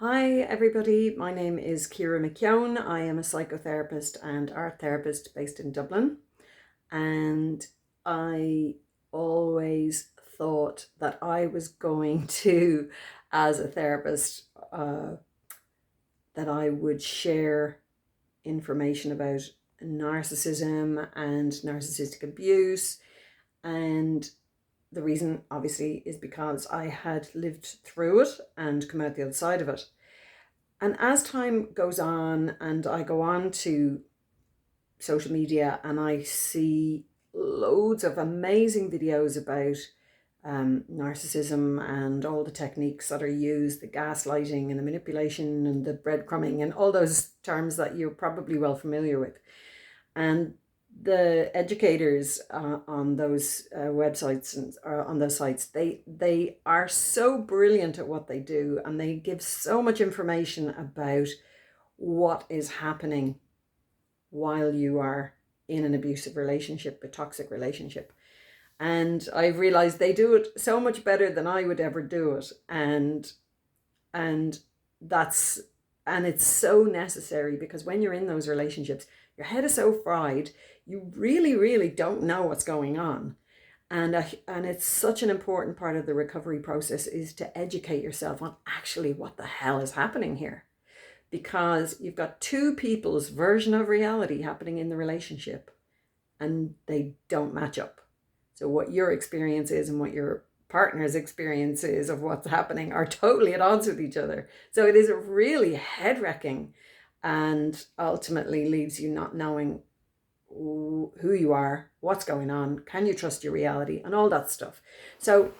Hi everybody, my name is Ciara McKeown. I am a psychotherapist and art therapist based in Dublin, and I always thought that I was going to, as a therapist, that I would share information about narcissism and narcissistic abuse. And the reason obviously is because I had lived through it and come out the other side of it. And as time goes on and I go on to social media and I see loads of amazing videos about narcissism and all the techniques that are used, the gaslighting and the manipulation and the breadcrumbing and all those terms that you're probably well familiar with. And the educators on those websites and on those sites, they are so brilliant at what they do, and they give so much information about what is happening while you are in an abusive relationship, a toxic relationship. And I realized they do it so much better than I would ever do it. And that's and it's so necessary, because when you're in those relationships, your head is so fried, you really don't know what's going on. And it's such an important part of the recovery process is to educate yourself on actually what the hell is happening here. Because you've got two people's version of reality happening in the relationship, and they don't match up. So what your experience is and what your partner's experience is of what's happening are totally at odds with each other. So it is really head-wrecking, and ultimately leaves you not knowing who you are, what's going on, can you trust your reality, and all that stuff. So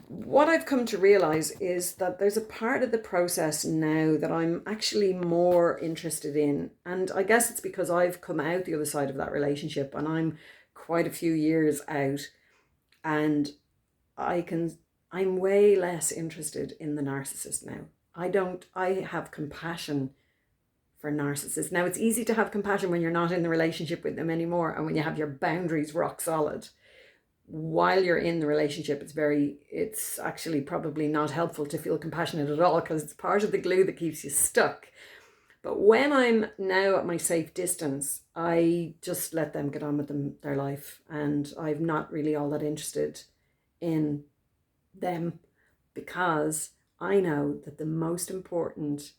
what I've come to realize is that there's a part of the process now that I'm actually more interested in. And I guess it's because I've come out the other side of that relationship and I'm quite a few years out, and I'm way less interested in the narcissist now. I have compassion for narcissists. Now, it's easy to have compassion when you're not in the relationship with them anymore and when you have your boundaries rock solid. While you're in the relationship, it's actually probably not helpful to feel compassionate at all, because it's part of the glue that keeps you stuck. But when I'm now at my safe distance, I just let them get on with their life, and I'm not really all that interested in them, because I know that the most important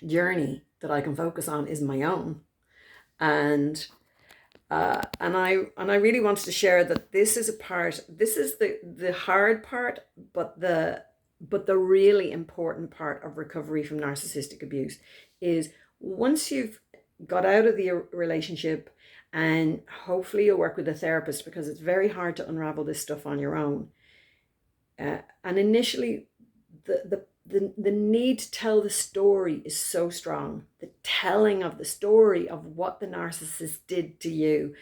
journey that I can focus on is my own. And I really wanted to share that this is the hard part, but the really important part of recovery from narcissistic abuse is, once you've got out of the relationship, and hopefully you'll work with a therapist, because it's very hard to unravel this stuff on your own. And initially, the need to tell the story is so strong. The telling of the story of what the narcissist did to you,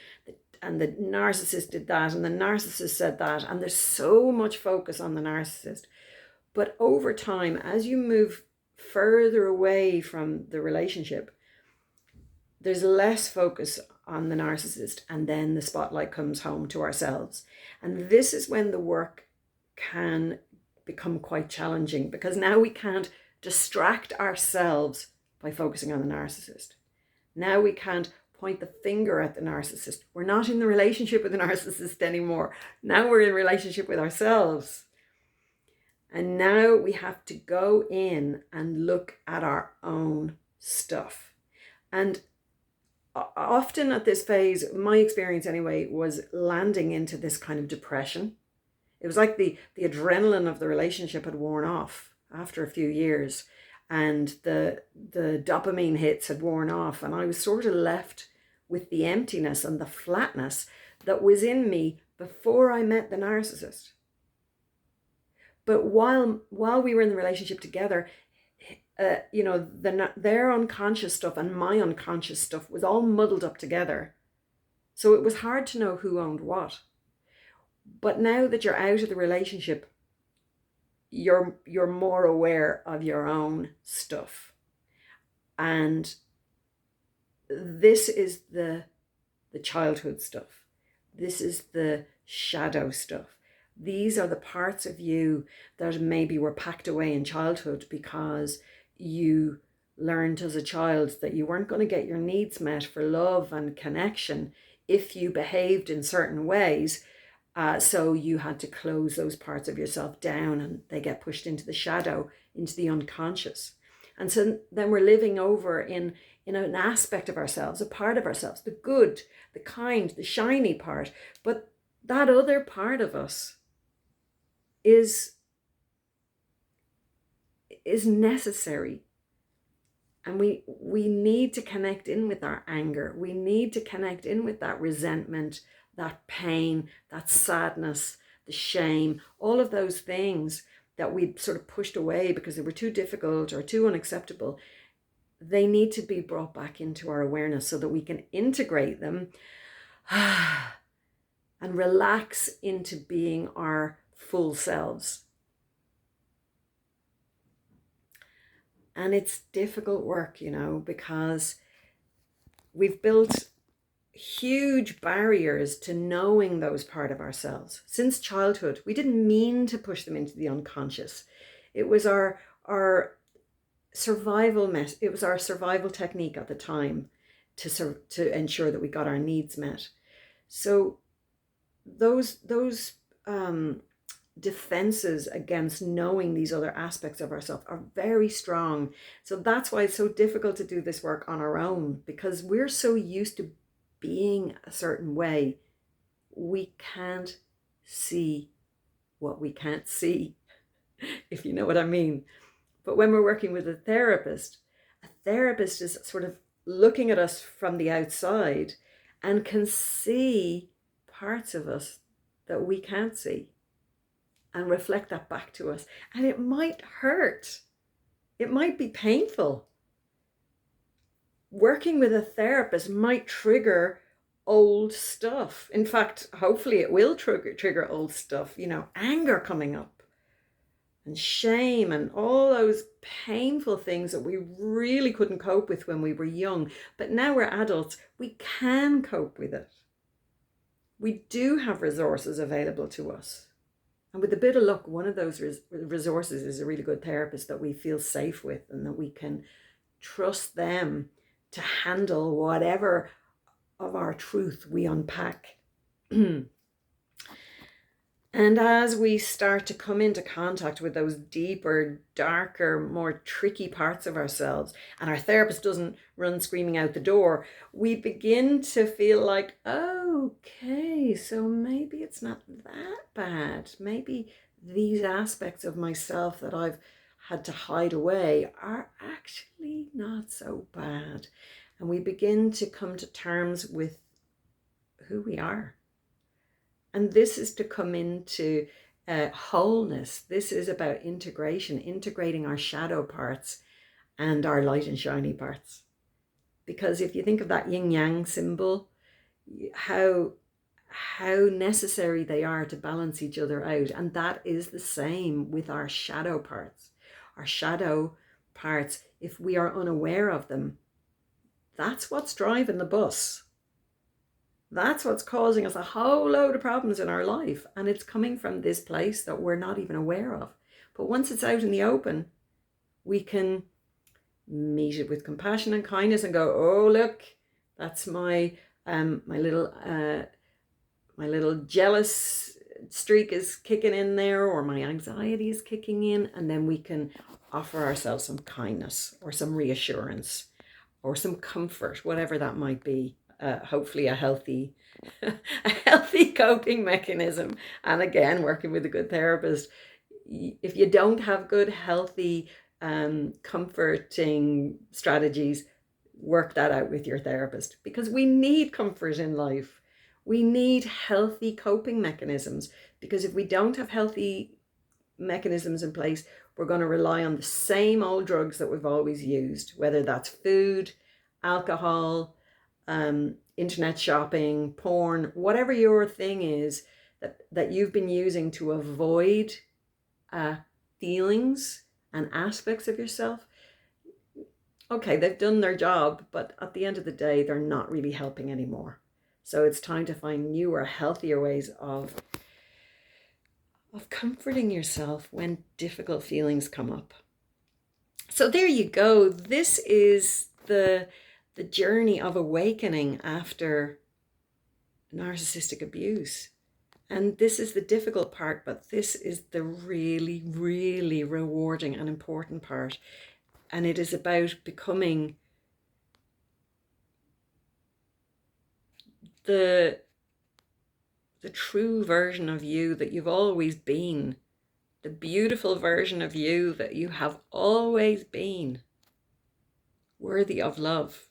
and the narcissist did that, and the narcissist said that, and there's so much focus on the narcissist. But over time, as you move further away from the relationship, there's less focus on the narcissist, and then the spotlight comes home to ourselves. And this is when the work can become quite challenging, because now we can't distract ourselves by focusing on the narcissist. Now we can't point the finger at the narcissist. We're not in the relationship with the narcissist anymore. Now we're in relationship with ourselves. And now we have to go in and look at our own stuff. And often at this phase, my experience anyway, was landing into this kind of depression. It was like the adrenaline of the relationship had worn off after a few years, and the dopamine hits had worn off, and I was sort of left with the emptiness and the flatness that was in me before I met the narcissist. But while we were in the relationship together, their unconscious stuff and my unconscious stuff was all muddled up together. So it was hard to know who owned what. But now that you're out of the relationship, you're more aware of your own stuff. And this is the childhood stuff. This is the shadow stuff. These are the parts of you that maybe were packed away in childhood because you learned as a child that you weren't going to get your needs met for love and connection if you behaved in certain ways. So you had to close those parts of yourself down, and they get pushed into the shadow, into the unconscious. And so then we're living over in an aspect of ourselves, a part of ourselves, the good, the kind, the shiny part. But that other part of us is necessary. And we need to connect in with our anger. We need to connect in with that resentment, that pain, that sadness, the shame, all of those things that we sort of pushed away because they were too difficult or too unacceptable. They need to be brought back into our awareness so that we can integrate them and relax into being our full selves. And it's difficult work, you know, because we've built huge barriers to knowing those part of ourselves since childhood. We didn't mean to push them into the unconscious. It was our survival it was our survival technique at the time to ensure that we got our needs met. So those defenses against knowing these other aspects of ourselves are very strong. So that's why it's so difficult to do this work on our own, because we're so used to being a certain way, we can't see what we can't see, if you know what I mean. But when we're working with a therapist is sort of looking at us from the outside and can see parts of us that we can't see and reflect that back to us. And it might hurt. It might be painful. Working with a therapist might trigger old stuff. In fact, hopefully it will trigger old stuff, you know, anger coming up and shame and all those painful things that we really couldn't cope with when we were young. But now we're adults, we can cope with it. We do have resources available to us. And with a bit of luck, one of those resources is a really good therapist that we feel safe with and that we can trust them to handle whatever of our truth we unpack. And as we start to come into contact with those deeper, darker, more tricky parts of ourselves, and our therapist doesn't run screaming out the door, we begin to feel like, okay, so maybe it's not that bad. Maybe these aspects of myself that I've had to hide away are actually not so bad. And we begin to come to terms with who we are. And this is to come into wholeness. This is about integration, integrating our shadow parts and our light and shiny parts. Because if you think of that yin yang symbol, how necessary they are to balance each other out. And that is the same with our shadow parts. Our shadow parts, if we are unaware of them, that's what's driving the bus. That's what's causing us a whole load of problems in our life. And it's coming from this place that we're not even aware of. But once it's out in the open, we can meet it with compassion and kindness and go, oh, look, that's my little jealous streak is kicking in there, or my anxiety is kicking in. And then we can offer ourselves some kindness or some reassurance or some comfort, whatever that might be. Hopefully a healthy coping mechanism. And again, working with a good therapist, if you don't have good, healthy, comforting strategies, work that out with your therapist, because we need comfort in life. We need healthy coping mechanisms, because if we don't have healthy mechanisms in place, we're going to rely on the same old drugs that we've always used, whether that's food, alcohol, internet shopping, porn, whatever your thing is that you've been using to avoid feelings and aspects of yourself. Okay, they've done their job, but at the end of the day, they're not really helping anymore. So it's time to find newer, healthier ways of of comforting yourself when difficult feelings come up. So there you go. This is the journey of awakening after narcissistic abuse. And this is the difficult part, but this is the really, really rewarding and important part. And it is about becoming the true version of you that you've always been, the beautiful version of you that you have always been, worthy of love,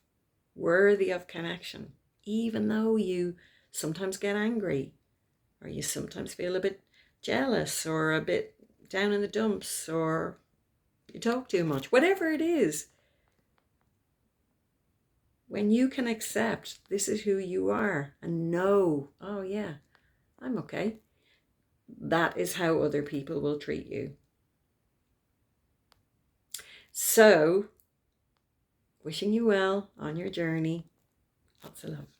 worthy of connection, even though you sometimes get angry, or you sometimes feel a bit jealous, or a bit down in the dumps, or you talk too much, whatever it is. When you can accept this is who you are and know, oh yeah, I'm okay, that is how other people will treat you. So, wishing you well on your journey. Lots of love.